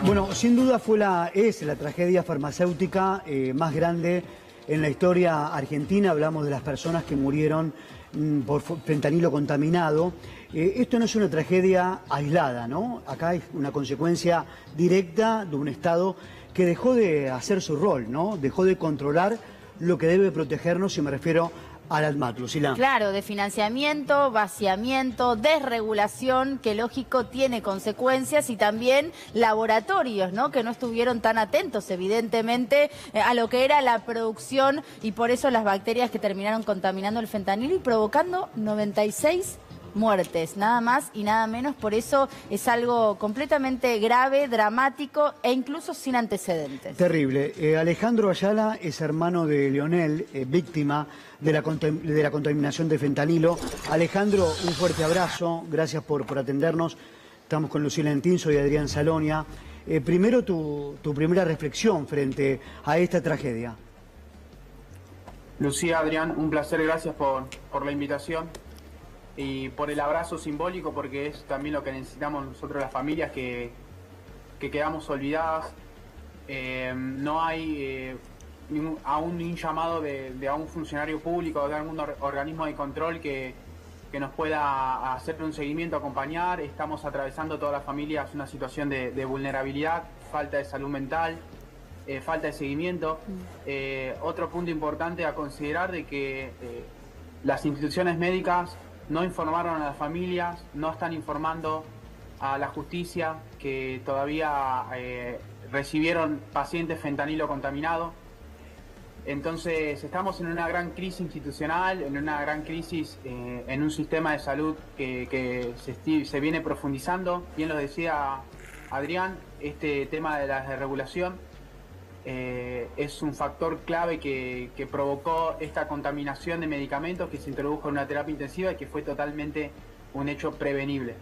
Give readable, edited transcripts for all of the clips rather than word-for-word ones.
Bueno, sin duda es la tragedia farmacéutica más grande en la historia argentina. Hablamos de las personas que murieron por fentanilo contaminado. Esto no es una tragedia aislada, ¿no? Acá es una consecuencia directa de un Estado que dejó de hacer su rol, ¿no? Dejó de controlar lo que debe protegernos, y me refiero al ADMAT, Lucila. Claro, de financiamiento, vaciamiento, desregulación, que lógico tiene consecuencias, y también laboratorios, ¿no? Que no estuvieron tan atentos, evidentemente, a lo que era la producción, y por eso las bacterias que terminaron contaminando el fentanilo y provocando 96 muertes, nada más y nada menos. Por eso es algo completamente grave, dramático e incluso sin antecedentes. Terrible. Alejandro Ayala es hermano de Leonel, víctima de la contaminación de fentanilo. Alejandro, un fuerte abrazo, gracias por atendernos. Estamos con Lucila Entinzo y Adrián Salonia. Primero, tu primera reflexión frente a esta tragedia. Lucía, Adrián, un placer, gracias por la invitación y por el abrazo simbólico, porque es también lo que necesitamos nosotros las familias, que quedamos olvidadas. No hay aún un llamado de un funcionario público o de algún organismo de control que nos pueda hacer un seguimiento, acompañar. Estamos atravesando todas las familias una situación de vulnerabilidad, falta de salud mental, falta de seguimiento. Otro punto importante a considerar de que las instituciones médicas no informaron a las familias, no están informando a la justicia que todavía recibieron pacientes fentanilo contaminado. Entonces estamos en una gran crisis institucional, en una gran crisis en un sistema de salud que se viene profundizando. Bien lo decía Adrián, este tema de la desregulación es un factor clave que provocó esta contaminación de medicamentos que se introdujo en una terapia intensiva y que fue totalmente un hecho prevenible.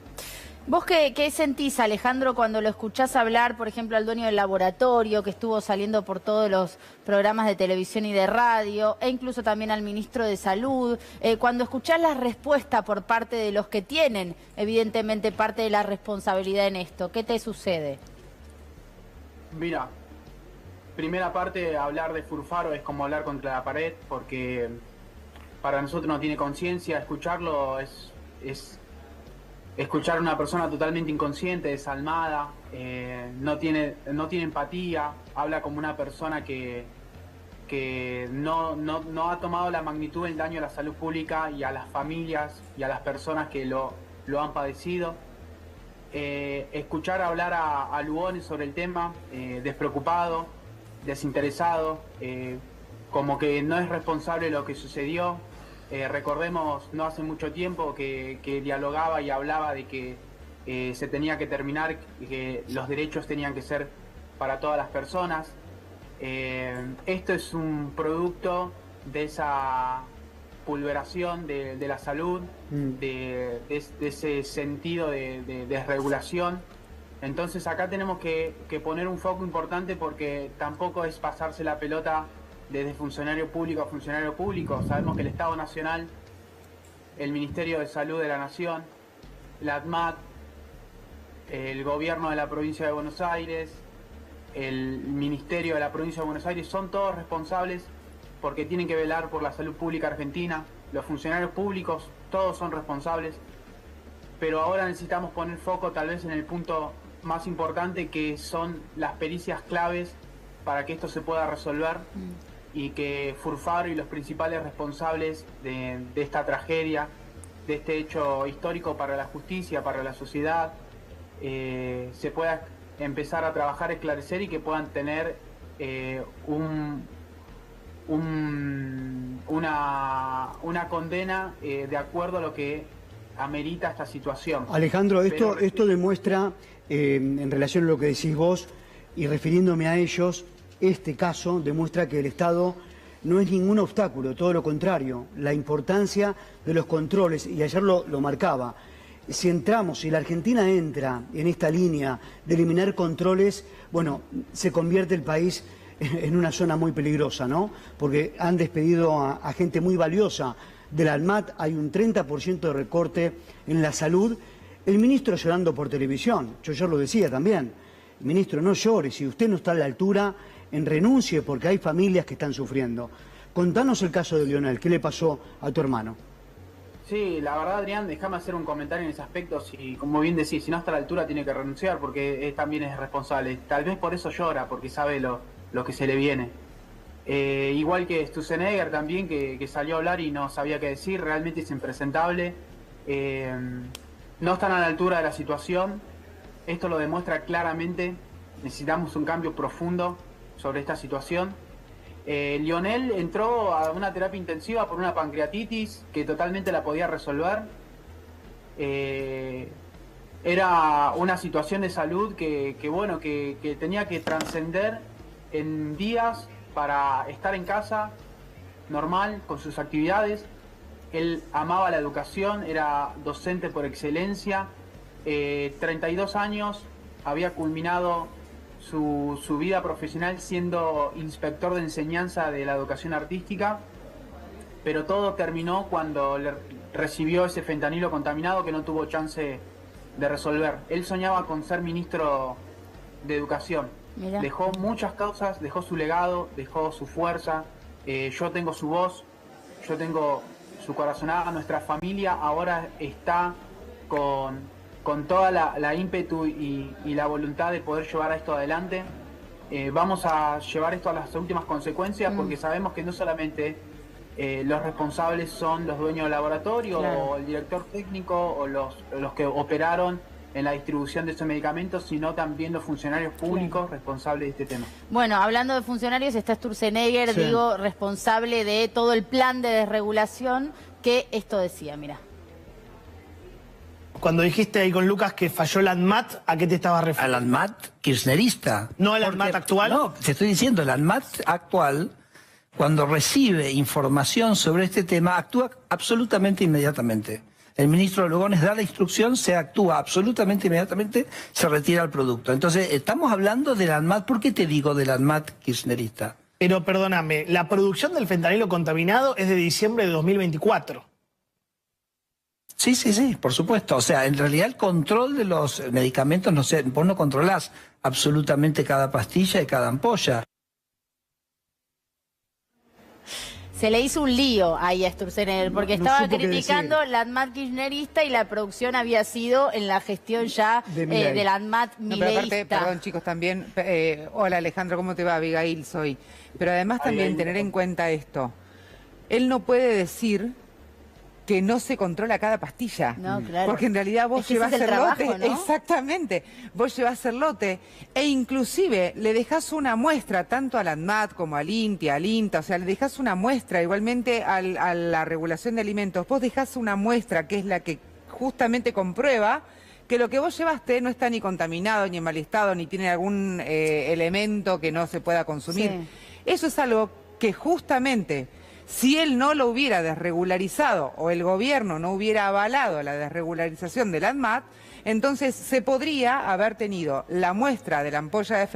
¿Vos qué sentís, Alejandro, cuando lo escuchás hablar, por ejemplo, al dueño del laboratorio, que estuvo saliendo por todos los programas de televisión y de radio, e incluso también al ministro de Salud, cuando escuchás la respuesta por parte de los que tienen, evidentemente, parte de la responsabilidad en esto? ¿Qué te sucede? Mira, primera parte, hablar de Furfaro es como hablar contra la pared, porque para nosotros no tiene conciencia. Escucharlo es escuchar a una persona totalmente inconsciente, desalmada, no tiene empatía, habla como una persona que no ha tomado la magnitud del daño a la salud pública y a las familias y a las personas que lo han padecido. Escuchar hablar a Lugones sobre el tema, despreocupado, desinteresado, como que no es responsable de lo que sucedió. Recordemos, no hace mucho tiempo que dialogaba y hablaba de que se tenía que terminar, que los derechos tenían que ser para todas las personas. Esto es un producto de esa pulveración de la salud, de ese sentido de desregulación. Entonces acá tenemos que poner un foco importante, porque tampoco es pasarse la pelota desde funcionario público a funcionario público. Sabemos que el Estado Nacional, el Ministerio de Salud de la Nación, la ADMAT, el Gobierno de la Provincia de Buenos Aires, el Ministerio de la Provincia de Buenos Aires, son todos responsables porque tienen que velar por la salud pública argentina. Los funcionarios públicos, todos son responsables, pero ahora necesitamos poner foco tal vez en el punto más importante, que son las pericias claves para que esto se pueda resolver y que Furfaro y los principales responsables de esta tragedia, de este hecho histórico para la justicia, para la sociedad, se pueda empezar a trabajar, esclarecer, y que puedan tener una condena de acuerdo a lo que amerita esta situación. Alejandro, esto demuestra, en relación a lo que decís vos y refiriéndome a ellos, este caso demuestra que el Estado no es ningún obstáculo, todo lo contrario, la importancia de los controles, y ayer lo marcaba. Si la Argentina entra en esta línea de eliminar controles, bueno, se convierte el país en una zona muy peligrosa, ¿no? Porque han despedido a gente muy valiosa del ADMAT, hay un 30% de recorte en la salud. El ministro llorando por televisión, yo lo decía también. Ministro, no llore, si usted no está a la altura, renuncie, porque hay familias que están sufriendo. Contanos el caso de Lionel, ¿qué le pasó a tu hermano? Sí, la verdad, Adrián, déjame hacer un comentario en ese aspecto. Si, como bien decís, si no está a la altura tiene que renunciar porque también es responsable. Tal vez por eso llora, porque sabe lo que se le viene. Igual que Sturzenegger también, que salió a hablar y no sabía qué decir, realmente es impresentable. No están a la altura de la situación. Esto lo demuestra claramente. Necesitamos un cambio profundo sobre esta situación. Lionel entró a una terapia intensiva por una pancreatitis que totalmente la podía resolver. Era una situación de salud que tenía que trascender en días para estar en casa normal con sus actividades. Él amaba la educación, era docente por excelencia, 32 años, había culminado su vida profesional siendo inspector de enseñanza de la educación artística, pero todo terminó cuando recibió ese fentanilo contaminado que no tuvo chance de resolver. Él soñaba con ser ministro de educación. Mirá. Dejó muchas causas, dejó su legado, dejó su fuerza. Yo tengo su voz, yo tengo su corazonada. Nuestra familia ahora está con toda la ímpetu y la voluntad de poder llevar esto adelante. Vamos a llevar esto a las últimas consecuencias porque sabemos que no solamente los responsables son los dueños del laboratorio, claro, o el director técnico o los que operaron en la distribución de estos medicamentos, sino también los funcionarios públicos responsables de este tema. Bueno, hablando de funcionarios, está Sturzenegger, sí, digo, responsable de todo el plan de desregulación, que esto decía, mira. Cuando dijiste ahí con Lucas que falló el ANMAT, ¿a qué te estabas refiriendo? Al ANMAT kirchnerista. ¿No el ANMAT actual? No, te estoy diciendo, el ANMAT actual, cuando recibe información sobre este tema, actúa absolutamente inmediatamente. El ministro Lugones da la instrucción, se actúa absolutamente inmediatamente, se retira el producto. Entonces, estamos hablando del ANMAT. ¿Por qué te digo del ANMAT kirchnerista? Pero perdóname, la producción del fentanilo contaminado es de diciembre de 2024. Sí, por supuesto. O sea, en realidad el control de los medicamentos, no sé, vos no controlás absolutamente cada pastilla y cada ampolla. Se le hizo un lío ahí a Sturzenegger, porque estaba criticando la ANMAT kirchnerista y la producción había sido en la gestión ya de la ANMAT mileísta. Pero aparte, perdón chicos, también, hola Alejandro, ¿cómo te va? Abigail soy. Pero además también tener en cuenta esto, él no puede decir que no se controla cada pastilla. No, claro. Porque en realidad vos llevás el lote. ¿No? Exactamente. Vos llevás el lote e inclusive le dejás una muestra tanto al ANMAT como al INTI, al INTA, o sea, le dejás una muestra igualmente a la regulación de alimentos. Vos dejás una muestra que es la que justamente comprueba que lo que vos llevaste no está ni contaminado, ni en mal estado, ni tiene algún elemento que no se pueda consumir. Sí. Eso es algo que justamente, si él no lo hubiera desregularizado o el gobierno no hubiera avalado la desregularización del ANMAT, entonces se podría haber tenido la muestra de la ampolla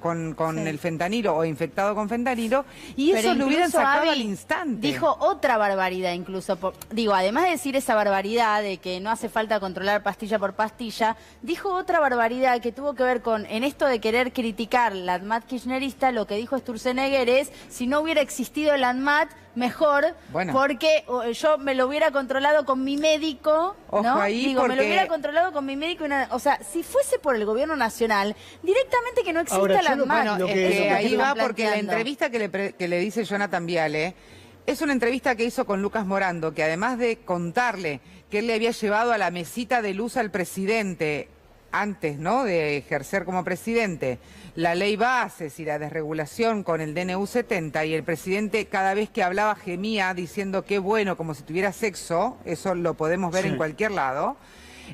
con el fentanilo o infectado con fentanilo y eso lo hubieran sacado al instante. Dijo otra barbaridad incluso, digo, además de decir esa barbaridad de que no hace falta controlar pastilla por pastilla, dijo otra barbaridad que tuvo que ver con, en esto de querer criticar la ANMAT kirchnerista, lo que dijo Sturzenegger es, si no hubiera existido el ANMAT, mejor, porque yo me lo hubiera controlado con mi médico, ¿no? Digo, me lo hubiera controlado con mi médico, o sea, si fuese por el gobierno nacional, directamente que no exista la ANMAT. Ahí va porque la entrevista que le dice Jonathan Viale es una entrevista que hizo con Lucas Morando, que además de contarle que él le había llevado a la mesita de luz al presidente antes, ¿no?, de ejercer como presidente, la ley bases y la desregulación con el DNU 70, y el presidente cada vez que hablaba gemía diciendo qué bueno, como si tuviera sexo, eso lo podemos ver en cualquier lado,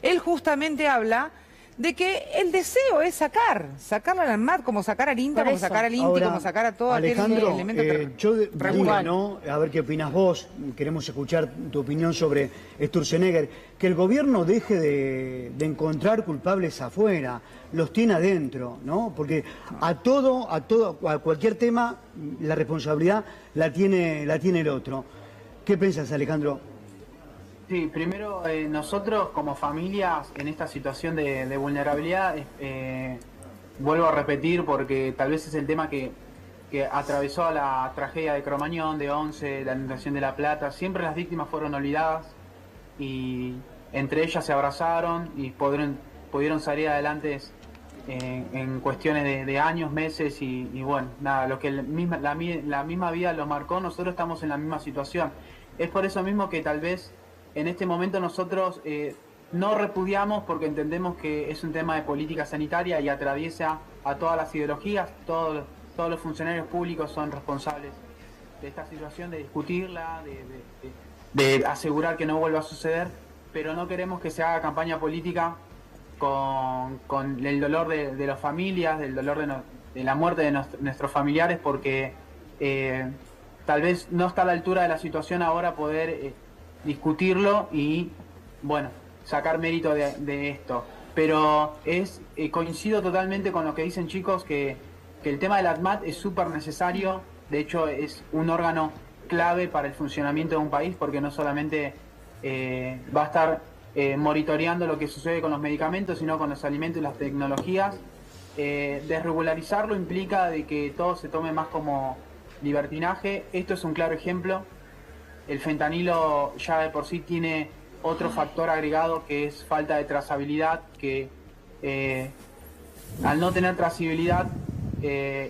él justamente habla de que el deseo es sacarla al ANMAT, como sacar al INTA, como sacar al INTI, ahora, como sacar a todo Alejandro, aquel elemento yo digo, ¿no? A ver qué opinas vos, queremos escuchar tu opinión sobre Sturzenegger, que el gobierno deje de encontrar culpables afuera, los tiene adentro, ¿no? Porque a cualquier tema, la responsabilidad la tiene el otro. ¿Qué piensas, Alejandro? Sí, primero nosotros como familias en esta situación de vulnerabilidad vuelvo a repetir porque tal vez es el tema que atravesó la tragedia de Cromañón, de Once, la inundación de La Plata. Siempre las víctimas fueron olvidadas y entre ellas se abrazaron y pudieron salir adelante en cuestiones de años, meses y bueno, nada, lo que la misma vida lo marcó, nosotros estamos en la misma situación. Es por eso mismo que tal vez en este momento nosotros no repudiamos porque entendemos que es un tema de política sanitaria y atraviesa a todas las ideologías, todos los funcionarios públicos son responsables de esta situación, de discutirla, de asegurar que no vuelva a suceder, pero no queremos que se haga campaña política con el dolor de las familias, del dolor de la muerte de nuestros familiares, porque tal vez no está a la altura de la situación ahora poder discutirlo y, bueno, sacar mérito de esto. Pero coincido totalmente con lo que dicen chicos, que el tema del ADMAT es súper necesario, de hecho es un órgano clave para el funcionamiento de un país, porque no solamente va a estar monitoreando lo que sucede con los medicamentos, sino con los alimentos y las tecnologías. Desregularizarlo implica de que todo se tome más como libertinaje. Esto es un claro ejemplo. El fentanilo ya de por sí tiene otro factor agregado que es falta de trazabilidad, que al no tener trazabilidad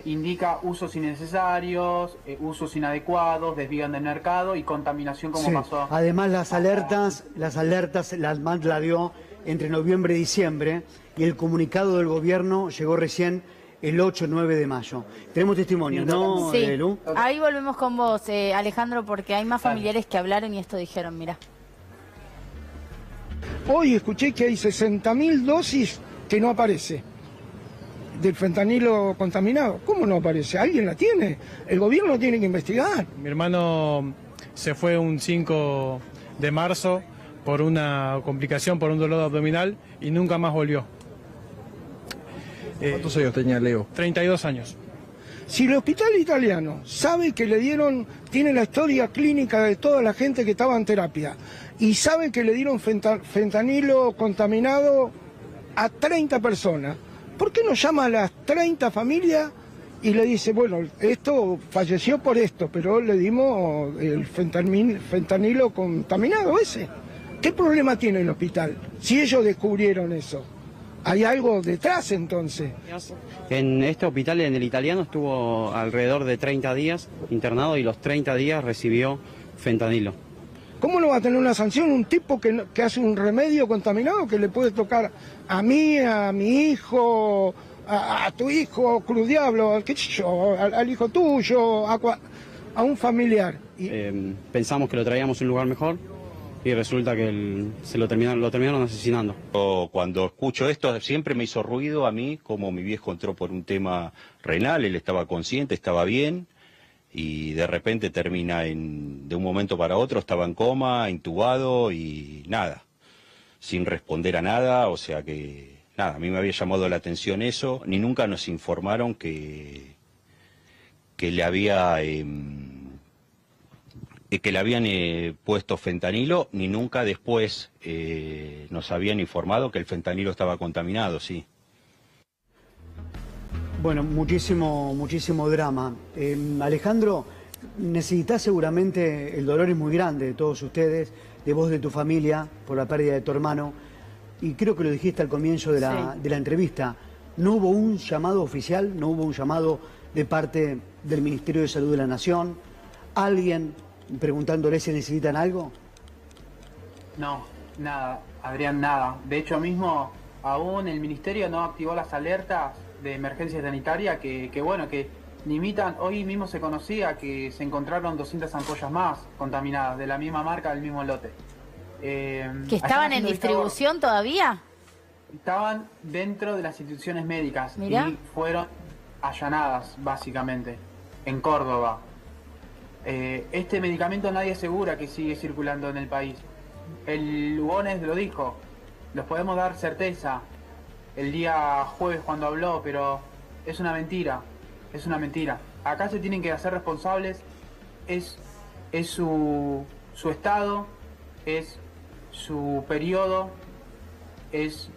indica usos innecesarios, usos inadecuados, desvíos del mercado y contaminación como pasó. Además las alertas, la ADMAT la dio entre noviembre y diciembre y el comunicado del gobierno llegó recién el 8-9 de mayo. Tenemos testimonios, ¿no, sí. Lu? Ahí volvemos con vos, Alejandro, porque hay más familiares que hablaron y esto dijeron, mira. Hoy escuché que hay 60.000 dosis que no aparece del fentanilo contaminado. ¿Cómo no aparece? ¿Alguien la tiene? El gobierno tiene que investigar. Mi hermano se fue un 5 de marzo por una complicación, por un dolor abdominal y nunca más volvió. ¿Cuántos años tenía Leo? 32 años. Si el hospital italiano sabe que le dieron, tiene la historia clínica de toda la gente que estaba en terapia y sabe que le dieron fentanilo contaminado a 30 personas, ¿por qué no llama a las 30 familias y le dice, bueno, esto falleció por esto, pero le dimos el fentanilo contaminado ese? ¿Qué problema tiene el hospital si ellos descubrieron eso? ¿Hay algo detrás entonces? En este hospital, en el italiano, estuvo alrededor de 30 días internado y los 30 días recibió fentanilo. ¿Cómo no va a tener una sanción un tipo que hace un remedio contaminado que le puede tocar a mí, a mi hijo, a tu hijo, cruz diablo, qué sé yo, al hijo tuyo, a un familiar? Pensamos que lo traíamos a un lugar mejor y resulta que lo terminaron asesinando. Cuando escucho esto siempre me hizo ruido a mí, como mi viejo entró por un tema renal, él estaba consciente, estaba bien, y de repente termina de un momento para otro, estaba en coma, intubado y nada, sin responder a nada, o sea que nada, a mí me había llamado la atención eso, ni nunca nos informaron que le habían puesto fentanilo, ni nunca después nos habían informado que el fentanilo estaba contaminado, sí. Bueno, muchísimo drama. Alejandro, necesitas seguramente, el dolor es muy grande de todos ustedes, de vos, de tu familia, por la pérdida de tu hermano, y creo que lo dijiste al comienzo de la entrevista, ¿no hubo un llamado oficial, no hubo un llamado de parte del Ministerio de Salud de la Nación? ¿Alguien preguntándole si necesitan algo? No, nada, Adrián, nada. De hecho mismo, aún el Ministerio no activó las alertas de emergencia sanitaria que limitan. Hoy mismo se conocía que se encontraron 200 ampollas más contaminadas, de la misma marca, del mismo lote. ¿Que estaban en distribución todavía? Estaban dentro de las instituciones médicas. Mirá. Y fueron allanadas, básicamente, en Córdoba. Este medicamento nadie asegura que sigue circulando en el país. El Lugones lo dijo, los podemos dar certeza el día jueves cuando habló, pero es una mentira, es una mentira. Acá se tienen que hacer responsables, es su estado, es su periodo, es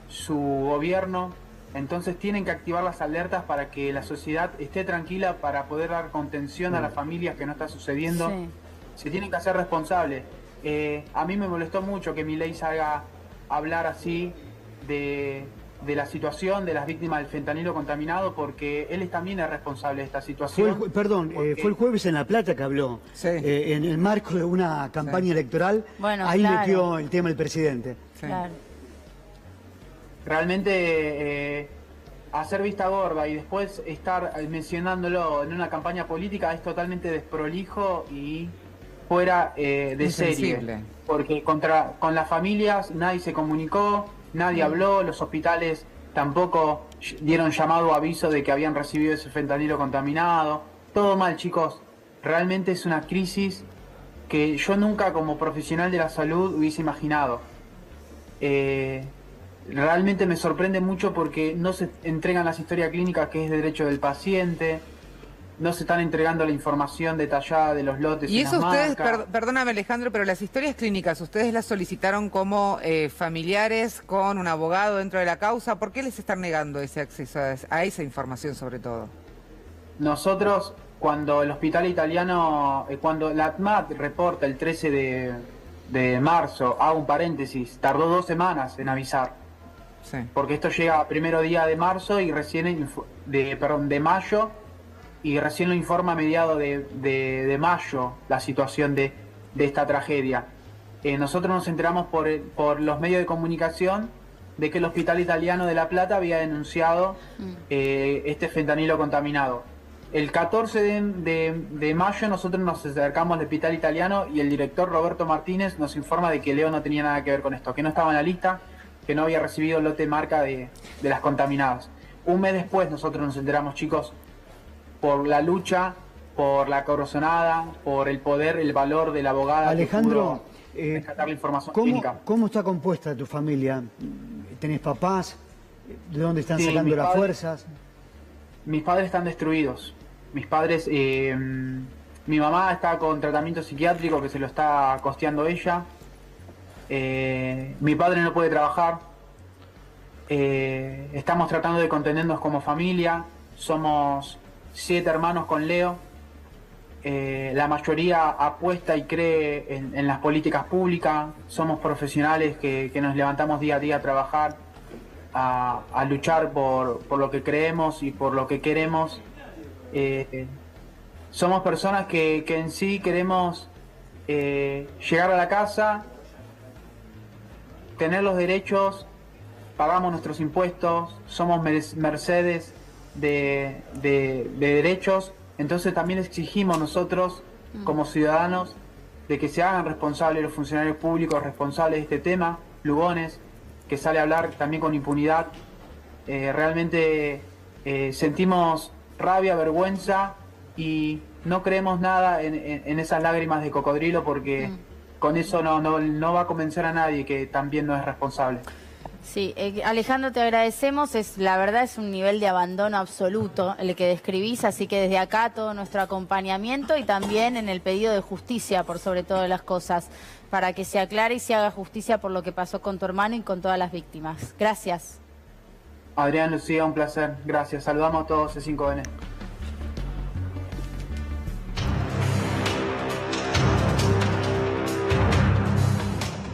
su gobierno, Entonces tienen que activar las alertas para que la sociedad esté tranquila, para poder dar contención a las familias que no está sucediendo. Sí. Se tienen que hacer responsables. A mí me molestó mucho que Milei salga a hablar así de la situación de las víctimas del fentanilo contaminado, porque él también es responsable de esta situación. Fue el jueves en La Plata que habló, Sí. En el marco de una campaña electoral, Bueno, ahí claro. metió el tema del presidente. Sí. Claro. Realmente hacer vista gorda y después estar mencionándolo en una campaña política es totalmente desprolijo y fuera de serie. Insensible. Porque con las familias nadie se comunicó, nadie habló, los hospitales tampoco dieron llamado o aviso de que habían recibido ese fentanilo contaminado. Todo mal, chicos. Realmente es una crisis que yo nunca como profesional de la salud hubiese imaginado. Realmente me sorprende mucho porque no se entregan las historias clínicas, que es de derecho del paciente, no se están entregando la información detallada de los lotes Y y eso las ustedes, marcas. perdóname Alejandro, pero las historias clínicas, ¿ustedes las solicitaron como familiares con un abogado dentro de la causa? ¿Por qué les están negando ese acceso a esa información sobre todo? Nosotros, cuando el hospital italiano, cuando la ATMAT reporta el 13 de marzo, hago un paréntesis, tardó 2 semanas en avisar. Sí. Porque esto llega a primero día de marzo y recién de mayo, y recién lo informa a mediados de mayo la situación de esta tragedia. Nosotros nos enteramos por los medios de comunicación de que el Hospital Italiano de La Plata había denunciado este fentanilo contaminado. El 14 de mayo nosotros nos acercamos al Hospital Italiano y el director Roberto Martínez nos informa de que Leo no tenía nada que ver con esto, que no estaba en la lista, que no había recibido el lote marca de las contaminadas. Un mes después nosotros nos enteramos, chicos, por la lucha, por la corazonada, por el poder, el valor de la abogada. Alejandro, que pudo rescatar la información clínica. ¿Cómo está compuesta tu familia? ¿Tenés papás? ¿De dónde están Sí, sacando mis las padres- fuerzas? Mis padres están destruidos. Mis padres, mi mamá está con tratamiento psiquiátrico que se lo está costeando ella. Mi padre no puede trabajar. Estamos tratando de contenernos como familia. Somos 7 hermanos con Leo. La mayoría apuesta y cree en las políticas públicas. Somos profesionales que nos levantamos día a día a trabajar, a luchar por lo que creemos y por lo que queremos. Somos personas que en sí queremos llegar a la casa, tener los derechos, pagamos nuestros impuestos, somos mercedes de derechos, entonces también exigimos nosotros como ciudadanos de que se hagan responsables los funcionarios públicos responsables de este tema. Lugones, que sale a hablar también con impunidad. Realmente sentimos rabia, vergüenza y no creemos nada en esas lágrimas de cocodrilo, porque con eso no va a convencer a nadie que también no es responsable. Sí, Alejandro, te agradecemos. La verdad es un nivel de abandono absoluto el que describís, así que desde acá todo nuestro acompañamiento y también en el pedido de justicia por sobre todas las cosas, para que se aclare y se haga justicia por lo que pasó con tu hermano y con todas las víctimas. Gracias. Adrián, Lucía, un placer. Gracias. Saludamos a todos C5N.